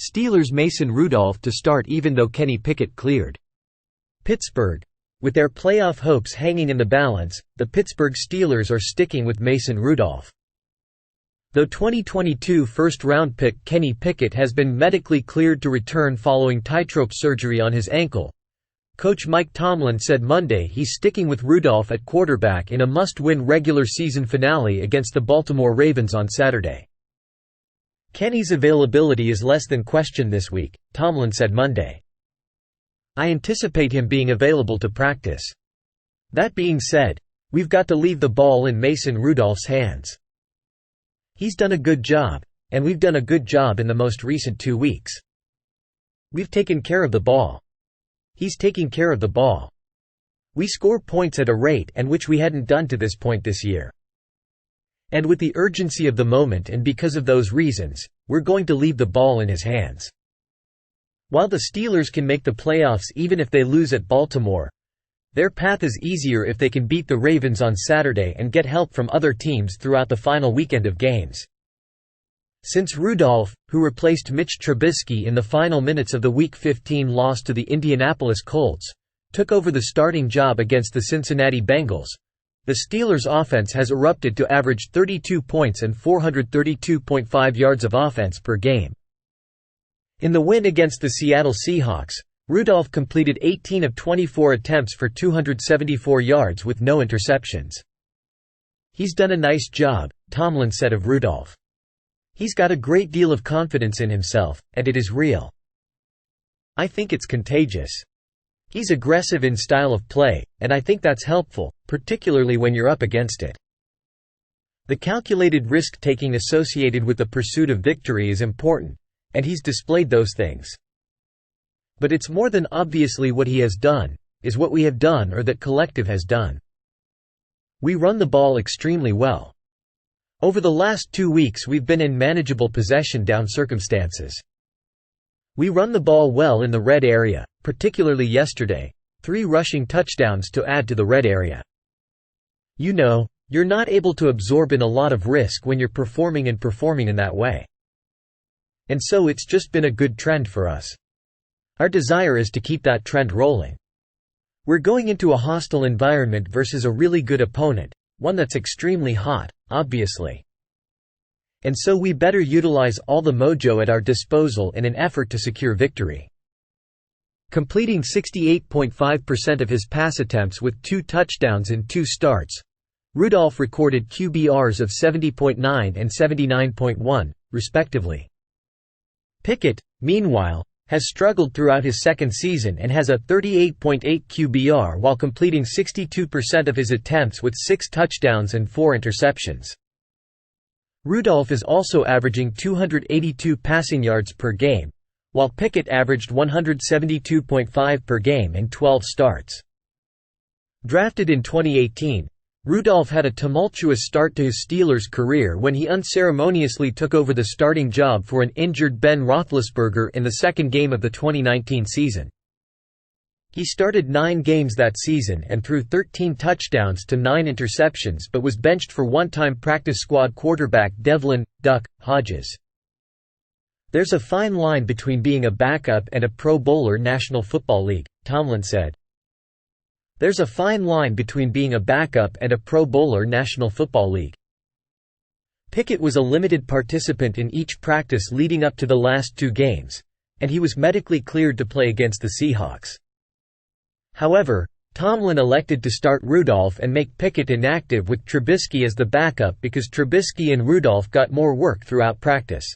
Steelers Mason Rudolph to start even though Kenny Pickett cleared. Pittsburgh. With their playoff hopes hanging in the balance, the Pittsburgh Steelers are sticking with Mason Rudolph. Though 2022 first-round pick Kenny Pickett has been medically cleared to return following TightRope surgery on his ankle, coach Mike Tomlin said Monday he's sticking with Rudolph at quarterback in a must-win regular season finale against the Baltimore Ravens on Saturday. Kenny's availability is less than questioned this week, Tomlin said Monday. I anticipate him being available to practice. That being said, we've got to leave the ball in Mason Rudolph's hands. He's done a good job, and we've done a good job in the most recent 2 weeks. We've taken care of the ball. He's taking care of the ball. We score points at a rate and which we hadn't done to this point this year. And with the urgency of the moment and because of those reasons, we're going to leave the ball in his hands. While the Steelers can make the playoffs even if they lose at Baltimore, their path is easier if they can beat the Ravens on Saturday and get help from other teams throughout the final weekend of games. Since Rudolph, who replaced Mitch Trubisky in the final minutes of the Week 15 loss to the Indianapolis Colts, took over the starting job against the Cincinnati Bengals, the Steelers' offense has erupted to average 32 points and 432.5 yards of offense per game. In the win against the Seattle Seahawks, Rudolph completed 18 of 24 attempts for 274 yards with no interceptions. He's done a nice job, Tomlin said of Rudolph. He's got a great deal of confidence in himself, and it is real. I think it's contagious. He's aggressive in style of play, and I think that's helpful, particularly when you're up against it. The calculated risk-taking associated with the pursuit of victory is important, and he's displayed those things. But it's more than obviously what he has done, is what we have done or that collective has done. We run the ball extremely well. Over the last 2 weeks we've been in manageable possession down circumstances. We run the ball well in the red area, particularly yesterday, 3 rushing touchdowns to add to the red area. You know, you're not able to absorb in a lot of risk when you're performing in that way. And so it's just been a good trend for us. Our desire is to keep that trend rolling. We're going into a hostile environment versus a really good opponent, one that's extremely hot, obviously. And so we better utilize all the mojo at our disposal in an effort to secure victory. Completing 68.5% of his pass attempts with 2 touchdowns in 2 starts, Rudolph recorded QBRs of 70.9 and 79.1, respectively. Pickett, meanwhile, has struggled throughout his second season and has a 38.8 QBR while completing 62% of his attempts with 6 touchdowns and 4 interceptions. Rudolph is also averaging 282 passing yards per game, while Pickett averaged 172.5 per game in 12 starts. Drafted in 2018, Rudolph had a tumultuous start to his Steelers career when he unceremoniously took over the starting job for an injured Ben Roethlisberger in the second game of the 2019 season. He started 9 games that season and threw 13 touchdowns to 9 interceptions but was benched for one-time practice squad quarterback Devlin "Duck" Hodges. There's a fine line between being a backup and a Pro Bowler National Football League, Tomlin said. There's a fine line between being a backup and a Pro Bowler National Football League. Pickett was a limited participant in each practice leading up to the last 2 games, and he was medically cleared to play against the Seahawks. However, Tomlin elected to start Rudolph and make Pickett inactive with Trubisky as the backup because Trubisky and Rudolph got more work throughout practice.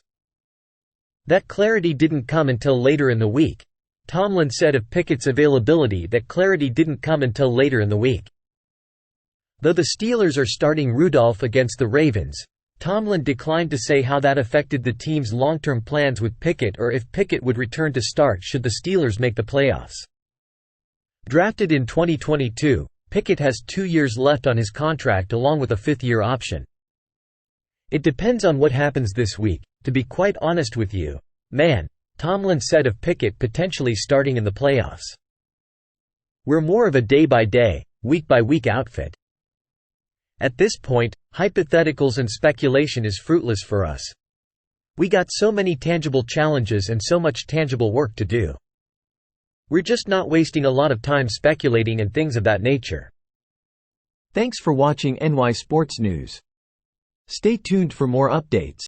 That clarity didn't come until later in the week. Tomlin said of Pickett's availability that clarity didn't come until later in the week. Though the Steelers are starting Rudolph against the Ravens, Tomlin declined to say how that affected the team's long-term plans with Pickett or if Pickett would return to start should the Steelers make the playoffs. Drafted in 2022, Pickett has 2 years left on his contract along with a 5th-year option. It depends on what happens this week, to be quite honest with you, man, Tomlin said of Pickett potentially starting in the playoffs. We're more of a day-by-day, week-by-week outfit. At this point, hypotheticals and speculation is fruitless for us. We got so many tangible challenges and so much tangible work to do. We're just not wasting a lot of time speculating and things of that nature." Thanks for watching NY Sports News. Stay tuned for more updates.